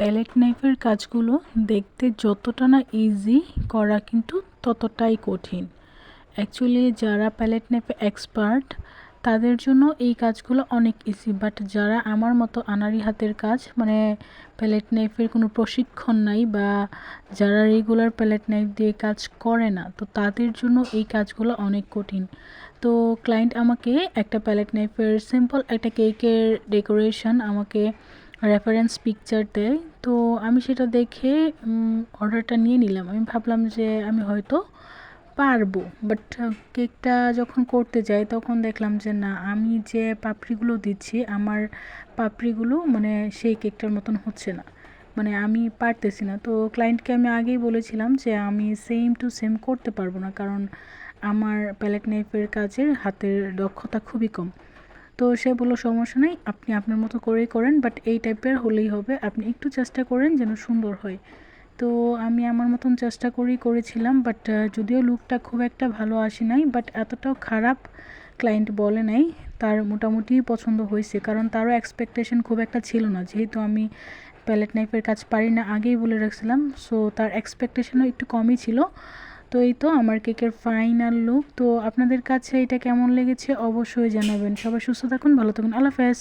Palette নাইফের কাজগুলো দেখতে যতটা না ইজি, করা কিন্তু ততটাই কঠিন। অ্যাকচুয়ালি যারা প্যালেট নাইফে এক্সপার্ট তাদের জন্য এই কাজগুলো অনেক ইজি, বাট যারা আমার মতো আনাড়ি হাতের কাজ, মানে প্যালেট নাইফের কোনো প্রশিক্ষণ নাই বা যারা রেগুলার প্যালেট নাইফ দিয়ে কাজ করে না, তো তাদের জন্য এই কাজগুলো অনেক কঠিন। তো ক্লায়েন্ট আমাকে একটা প্যালেট নাইফের সিম্পল একটা কেকের ডেকোরেশন আমাকে রেফারেন্স পিকচার দেয়। তো আমি সেটা দেখে অর্ডারটা নিয়ে নিলাম। আমি ভাবলাম যে আমি হয়তো পারবো, বাট কেকটা যখন করতে যাই তখন দেখলাম যে না, আমি যে পাপড়িগুলো দিচ্ছি আমার পাপড়িগুলো মানে সেই কেকটার মতন হচ্ছে না, মানে আমি পারতেছি না। তো ক্লায়েন্টকে আমি আগেই বলেছিলাম যে আমি সেম টু সেম করতে পারবো না, কারণ আমার প্যালেট নাইফের কাজের হাতের দক্ষতা খুবই কম। তো সে বলল সমস্যা নেই, আপনি আপনার মতো করেই করেন, বাট এই টাইপের হলেই হবে, আপনি একটু চেষ্টা করেন যেন সুন্দর হয়। তো আমি আমার মতন চেষ্টা করেই করেছিলাম, বাট যদিও লুকটা খুব একটা ভালো আসে নাই, বাট এতটাও খারাপ ক্লায়েন্ট বলে নাই। তার মোটামুটি পছন্দ হয়েছে, কারণ তারও এক্সপেকটেশন খুব একটা ছিল না, যেহেতু আমি প্যালেট নাইফের কাজ পারি না আগেই বলে রাখছিলাম, সো তার এক্সপেকটেশনও একটু কমই ছিল। তো এই তো আমার কেকের ফাইনাল লুক। তো আপনাদের কাছে এটা কেমন লেগেছে অবশ্যই জানাবেন। সবাই সুস্থ থাকুন, ভালো থাকুন, আল্লাহ হাফেজ।